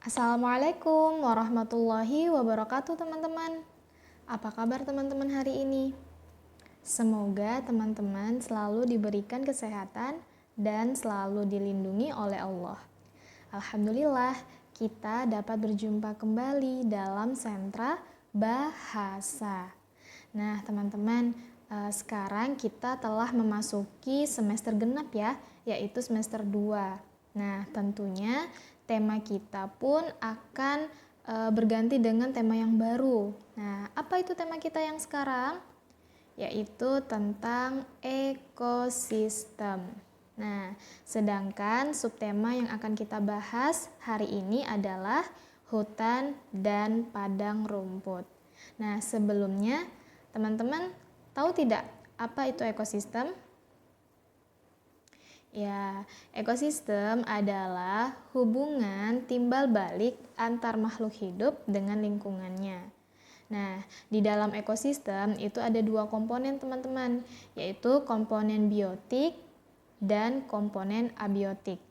Assalamualaikum warahmatullahi wabarakatuh teman-teman. Apa kabar teman-teman hari ini? Semoga teman-teman selalu diberikan kesehatan dan selalu dilindungi oleh Allah. Alhamdulillah, kita dapat berjumpa kembali dalam sentra bahasa. Nah teman-teman, sekarang kita telah memasuki semester genap ya, yaitu semester 2. Nah tentunya tema kita pun akan berganti dengan tema yang baru. Nah, apa itu tema kita yang sekarang? Yaitu tentang ekosistem. Nah, sedangkan subtema yang akan kita bahas hari ini adalah hutan dan padang rumput. Nah, sebelumnya teman-teman tahu tidak apa itu ekosistem? Ya, ekosistem adalah hubungan timbal balik antar makhluk hidup dengan lingkungannya. Nah, di dalam ekosistem itu ada dua komponen teman-teman, yaitu komponen biotik dan komponen abiotik.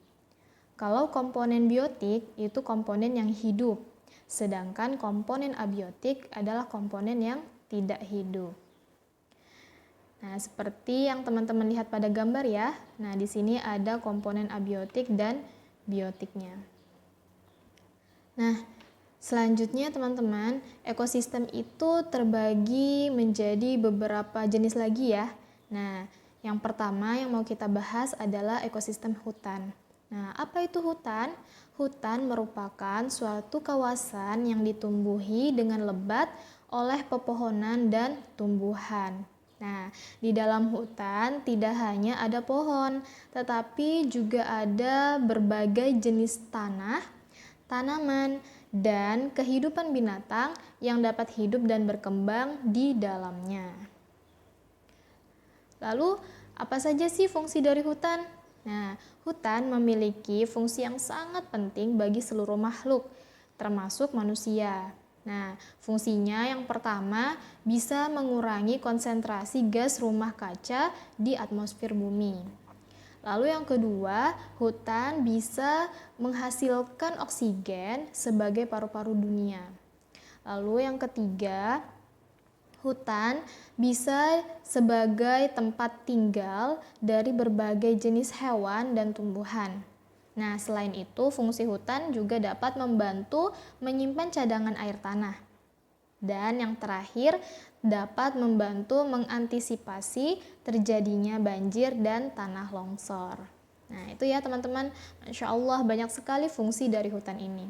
Kalau komponen biotik itu komponen yang hidup, sedangkan komponen abiotik adalah komponen yang tidak hidup. Nah, seperti yang teman-teman lihat pada gambar ya. Nah, di sini ada komponen abiotik dan biotiknya. Nah, selanjutnya teman-teman, ekosistem itu terbagi menjadi beberapa jenis lagi ya. Nah, yang pertama yang mau kita bahas adalah ekosistem hutan. Nah, apa itu hutan? Hutan merupakan suatu kawasan yang ditumbuhi dengan lebat oleh pepohonan dan tumbuhan. Nah, di dalam hutan tidak hanya ada pohon, tetapi juga ada berbagai jenis tanah, tanaman, dan kehidupan binatang yang dapat hidup dan berkembang di dalamnya. Lalu, apa saja sih fungsi dari hutan? Nah, hutan memiliki fungsi yang sangat penting bagi seluruh makhluk, termasuk manusia. Nah, fungsinya yang pertama bisa mengurangi konsentrasi gas rumah kaca di atmosfer bumi. Lalu yang kedua, hutan bisa menghasilkan oksigen sebagai paru-paru dunia. Lalu yang ketiga, hutan bisa sebagai tempat tinggal dari berbagai jenis hewan dan tumbuhan. Nah, selain itu, fungsi hutan juga dapat membantu menyimpan cadangan air tanah. Dan yang terakhir, dapat membantu mengantisipasi terjadinya banjir dan tanah longsor. Nah, itu ya teman-teman, Masya Allah banyak sekali fungsi dari hutan ini.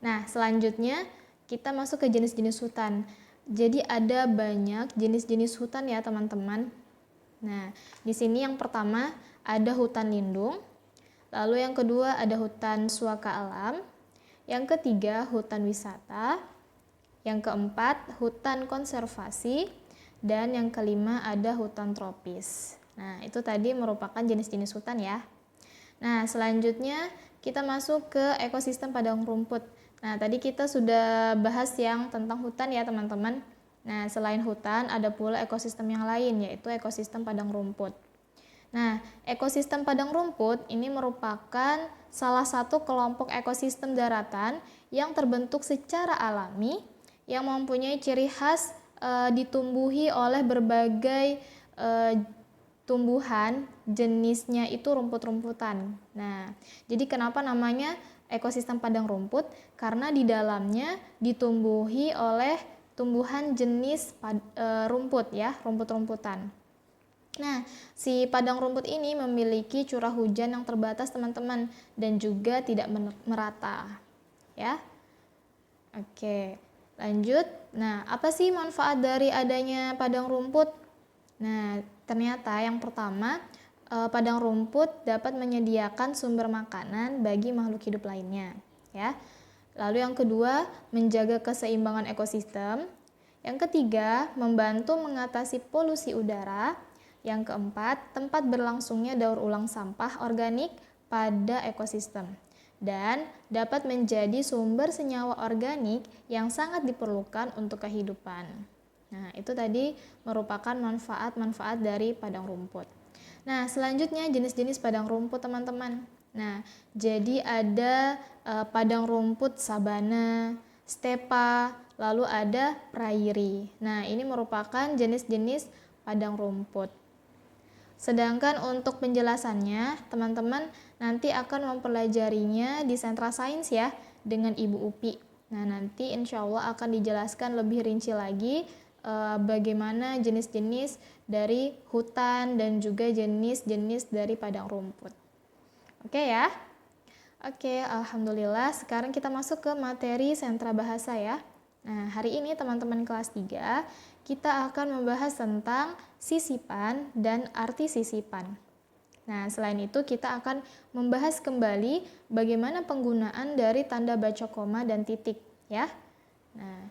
Nah, selanjutnya kita masuk ke jenis-jenis hutan. Jadi ada banyak jenis-jenis hutan ya teman-teman. Nah, di sini yang pertama ada hutan lindung. Lalu yang kedua ada hutan suaka alam, yang ketiga hutan wisata, yang keempat hutan konservasi, dan yang kelima ada hutan tropis. Nah, itu tadi merupakan jenis-jenis hutan ya. Nah, selanjutnya kita masuk ke ekosistem padang rumput. Nah, tadi kita sudah bahas yang tentang hutan ya teman-teman. Nah, selain hutan ada pula ekosistem yang lain, yaitu ekosistem padang rumput. Nah, ekosistem padang rumput ini merupakan salah satu kelompok ekosistem daratan yang terbentuk secara alami yang mempunyai ciri khas ditumbuhi oleh berbagai tumbuhan, jenisnya itu rumput-rumputan. Nah, jadi kenapa namanya ekosistem padang rumput? Karena di dalamnya ditumbuhi oleh tumbuhan jenis rumput ya, rumput-rumputan. Nah, si padang rumput ini memiliki curah hujan yang terbatas teman-teman dan juga tidak merata. Ya. Oke, lanjut. Nah, apa sih manfaat dari adanya padang rumput? Nah, ternyata yang pertama, padang rumput dapat menyediakan sumber makanan bagi makhluk hidup lainnya, ya. Lalu yang kedua, menjaga keseimbangan ekosistem. Yang ketiga, membantu mengatasi polusi udara. Yang keempat, tempat berlangsungnya daur ulang sampah organik pada ekosistem dan dapat menjadi sumber senyawa organik yang sangat diperlukan untuk kehidupan. Nah, itu tadi merupakan manfaat-manfaat dari padang rumput. Nah, selanjutnya jenis-jenis padang rumput teman-teman. Nah, jadi ada padang rumput sabana, stepa, lalu ada prairie. Nah, ini merupakan jenis-jenis padang rumput. Sedangkan untuk penjelasannya, teman-teman nanti akan mempelajarinya di Sentra Sains ya, dengan Ibu Upi. Nah, nanti insya Allah akan dijelaskan lebih rinci lagi bagaimana jenis-jenis dari hutan dan juga jenis-jenis dari padang rumput. Oke ya? Oke, alhamdulillah. Sekarang kita masuk ke materi sentra bahasa ya. Nah, hari ini teman-teman kelas 3, kita akan membahas tentang sisipan dan arti sisipan. Nah, selain itu kita akan membahas kembali bagaimana penggunaan dari tanda baca koma dan titik ya. Nah,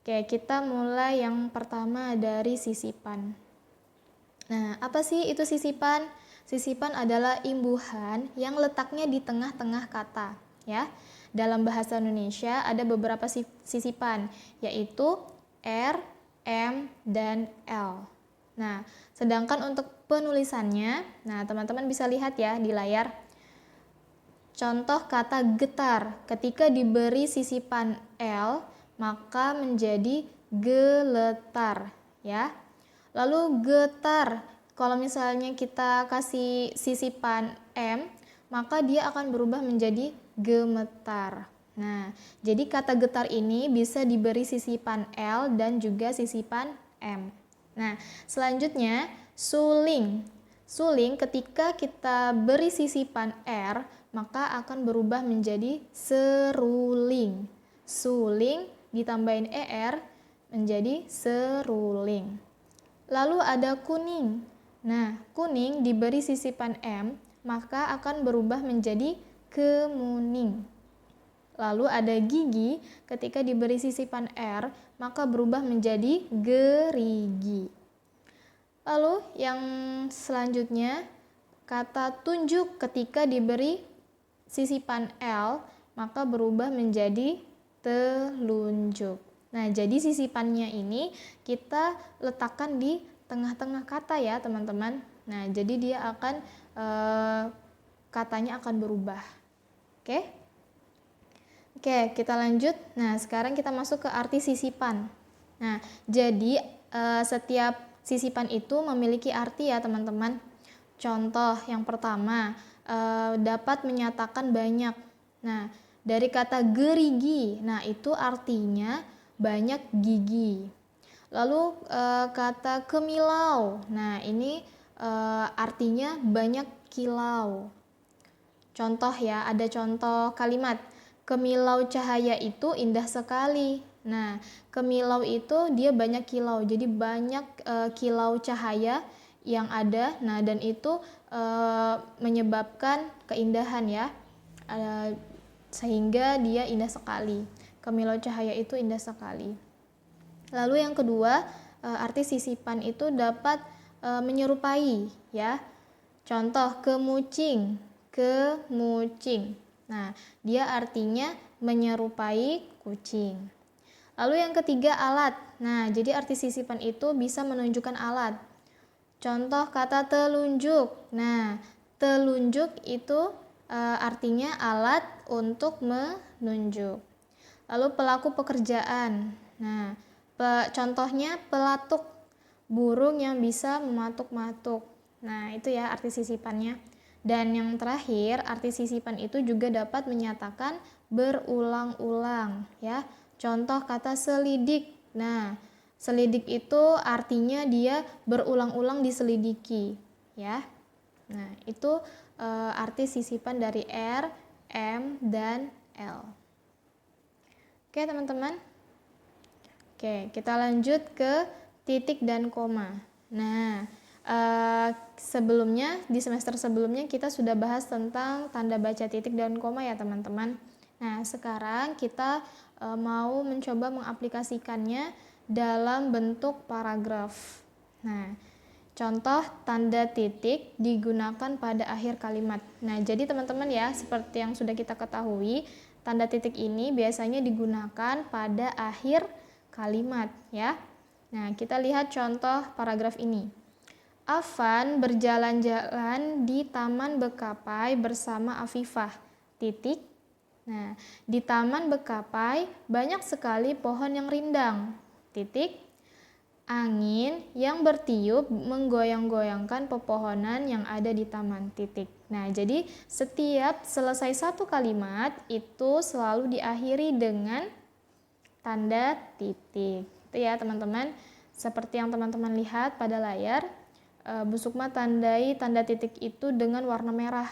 oke, kita mulai yang pertama dari sisipan. Nah, apa sih itu sisipan? Sisipan adalah imbuhan yang letaknya di tengah-tengah kata ya. Dalam bahasa Indonesia ada beberapa sisipan, yaitu R, M, dan L. Nah, sedangkan untuk penulisannya, nah teman-teman bisa lihat ya di layar. Contoh kata getar, ketika diberi sisipan L, maka menjadi geletar ya. Lalu getar, kalau misalnya kita kasih sisipan M, maka dia akan berubah menjadi gemetar. Nah, jadi kata getar ini bisa diberi sisipan L dan juga sisipan M. Nah, selanjutnya suling. Suling ketika kita beri sisipan R, maka akan berubah menjadi seruling. Suling ditambahin ER menjadi seruling. Lalu ada kuning. Nah, kuning diberi sisipan M, maka akan berubah menjadi kemuning. Lalu ada gigi, ketika diberi sisipan R, maka berubah menjadi gerigi. Lalu yang selanjutnya, kata tunjuk ketika diberi sisipan L, maka berubah menjadi telunjuk. Nah, jadi sisipannya ini kita letakkan di tengah-tengah kata ya teman-teman. Nah, jadi dia akan katanya akan berubah. Oke? Oke, kita lanjut. Nah, sekarang kita masuk ke arti sisipan. Nah, jadi setiap sisipan itu memiliki arti ya teman-teman. Contoh yang pertama, dapat menyatakan banyak. Nah, dari kata gerigi, nah itu artinya banyak gigi. Lalu kata kemilau, nah ini artinya banyak kilau. Contoh ya, ada contoh kalimat, kemilau cahaya itu indah sekali. Nah, kemilau itu dia banyak kilau, jadi banyak kilau cahaya yang ada. Nah, dan itu menyebabkan keindahan ya, sehingga dia indah sekali. Kemilau cahaya itu indah sekali. Lalu yang kedua, arti sisipan itu dapat menyerupai ya. Contoh kemucing, kemucing. Nah, dia artinya menyerupai kucing. Lalu yang ketiga alat. Nah, jadi arti sisipan itu bisa menunjukkan alat. Contoh kata telunjuk. Nah, telunjuk itu artinya alat untuk menunjuk. Lalu pelaku pekerjaan. Nah, contohnya pelatuk, burung yang bisa mematuk-matuk. Nah, itu ya arti sisipannya. Dan yang terakhir, arti sisipan itu juga dapat menyatakan berulang-ulang ya. Contoh kata selidik. Nah, selidik itu artinya dia berulang-ulang diselidiki ya. Nah, itu arti sisipan dari R, M, dan L. Oke, teman-teman. Oke, kita lanjut ke titik dan koma. Nah, sebelumnya di semester sebelumnya kita sudah bahas tentang tanda baca titik dan koma ya teman-teman. Nah, sekarang kita mau mencoba mengaplikasikannya dalam bentuk paragraf. Nah, contoh tanda titik digunakan pada akhir kalimat. Nah, jadi teman-teman ya, seperti yang sudah kita ketahui, tanda titik ini biasanya digunakan pada akhir kalimat ya. Nah, kita lihat contoh paragraf ini. Afan berjalan-jalan di Taman Bekapai bersama Afifah. Titik. Nah, di Taman Bekapai banyak sekali pohon yang rindang. Titik. Angin yang bertiup menggoyang-goyangkan pepohonan yang ada di taman. Titik. Nah, jadi setiap selesai satu kalimat itu selalu diakhiri dengan tanda titik. Itu ya teman-teman. Seperti yang teman-teman lihat pada layar, Bu Sukma tandai tanda titik itu dengan warna merah.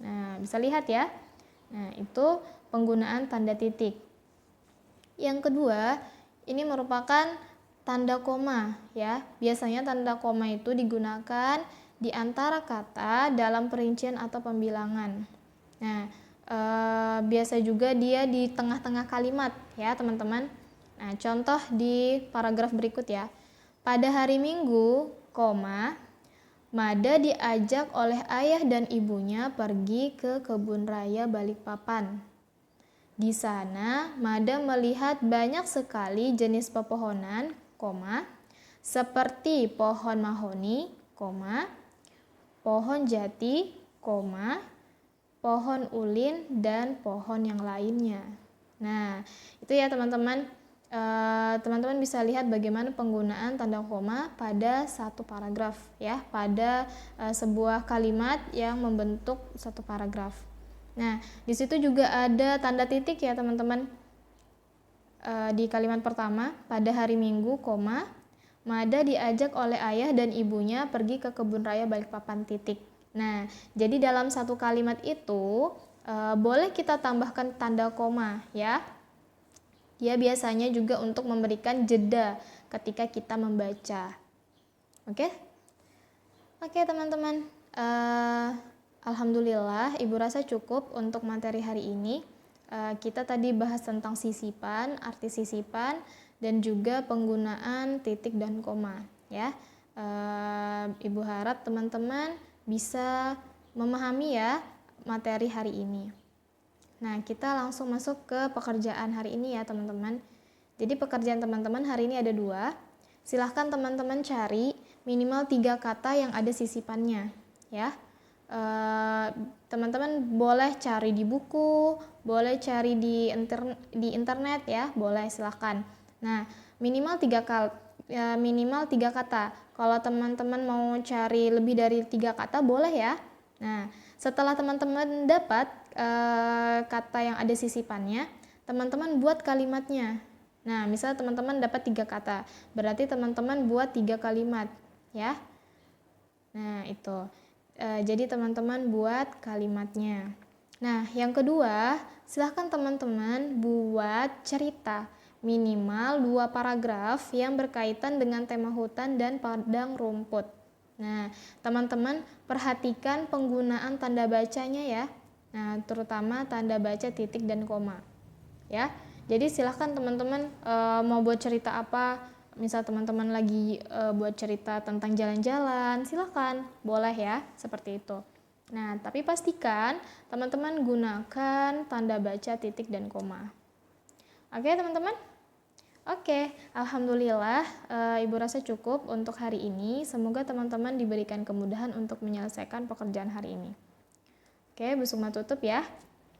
Nah, bisa lihat ya. Nah, itu penggunaan tanda titik. Yang kedua, ini merupakan tanda koma ya. Biasanya tanda koma itu digunakan di antara kata dalam perincian atau pembilangan. Nah, biasa juga dia di tengah-tengah kalimat ya teman-teman. Nah, contoh di paragraf berikut ya. Pada hari Minggu, Mada diajak oleh ayah dan ibunya pergi ke kebun raya Balikpapan. Di sana, Mada melihat banyak sekali jenis pepohonan, seperti pohon mahoni, pohon jati, pohon ulin, dan pohon yang lainnya. Nah, itu ya teman-teman. Teman-teman bisa lihat bagaimana penggunaan tanda koma pada satu paragraf ya, pada sebuah kalimat yang membentuk satu paragraf. Nah, di situ juga ada tanda titik ya teman-teman. Di kalimat pertama, pada hari Minggu, Mada diajak oleh ayah dan ibunya pergi ke kebun raya Balikpapan. Titik. Nah, jadi dalam satu kalimat itu boleh kita tambahkan tanda koma ya. Dia biasanya juga untuk memberikan jeda ketika kita membaca. Oke? Oke teman-teman. Alhamdulillah Ibu rasa cukup untuk materi hari ini. Kita tadi bahas tentang sisipan, arti sisipan, dan juga penggunaan titik dan koma ya. Ibu harap teman-teman bisa memahami ya materi hari ini. Nah, kita langsung masuk ke pekerjaan hari ini ya teman-teman. Jadi pekerjaan teman-teman hari ini ada 2. Silahkan teman-teman cari minimal 3 kata yang ada sisipannya ya. Teman-teman boleh cari di buku, boleh cari di internet ya, boleh silahkan. Nah, minimal 3 kata. Kalau teman-teman mau cari lebih dari 3 kata boleh ya. Nah, setelah teman-teman dapat kata yang ada sisipannya, teman-teman buat kalimatnya. Nah, misal teman-teman dapat 3 kata, berarti teman-teman buat 3 kalimat ya. Nah, itu. Jadi teman-teman buat kalimatnya. Nah, yang kedua, silahkan teman-teman buat cerita minimal 2 paragraf yang berkaitan dengan tema hutan dan padang rumput. Nah, teman-teman perhatikan penggunaan tanda bacanya ya. Nah, terutama tanda baca titik dan koma. Ya. Jadi silahkan teman-teman mau buat cerita apa, misal teman-teman lagi buat cerita tentang jalan-jalan, silahkan, boleh ya, seperti itu. Nah, tapi pastikan teman-teman gunakan tanda baca titik dan koma. Oke, teman-teman? Oke, alhamdulillah Ibu rasa cukup untuk hari ini. Semoga teman-teman diberikan kemudahan untuk menyelesaikan pekerjaan hari ini. Oke, Bu Sukma tutup ya.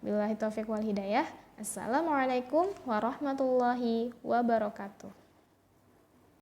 Billahi taufiq wal hidayah. Assalamualaikum warahmatullahi wabarakatuh.